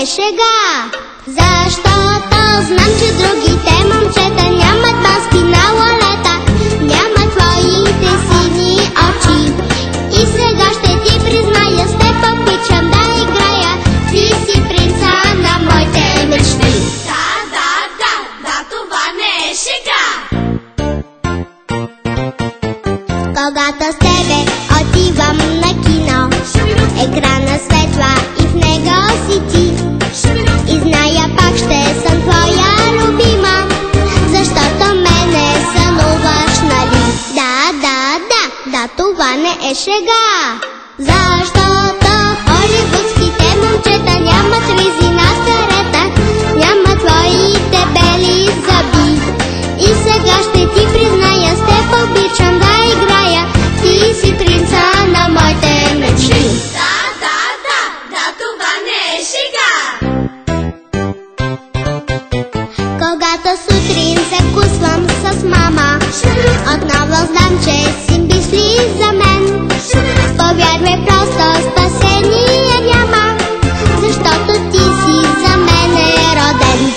е шега. Защото знам, че другите момчета нямат маски на лолета, нямат твоите сини очи. И сега ще ти призная, с теб обичам да играя. Ти си принца на моите мечти. Да, това не е шега. Когато с тебе отивам на кино, екрана светва и в него си ти. И зная, пак ще съм твоя любима, защото мене сънуваш, нали? Да, това не е шега. Защото холивудските момчета нямат ризи на карета, нямат твоите бели зъби. И сега ще ти призная, с теб обичам да играя. Ти си принца на моите мечти. Да, това не е шега. Когато сутрин се вкусвам с мама, отново знам, че си мисли за мен. Повярвай, просто спасение няма, защото ти си за мен роден.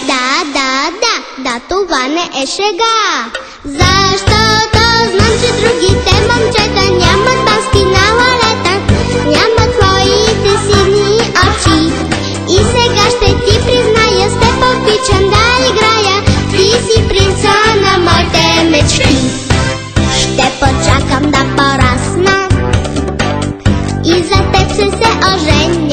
Да, това не е шега. Защото знам, че другите момчета нямат маски на лолета, нямат твоите сини очи. И сега ще ти призная, с теб обичам да играя. Ти си принца на моите мечти. Ще почакам да порасна и за теб се оженя.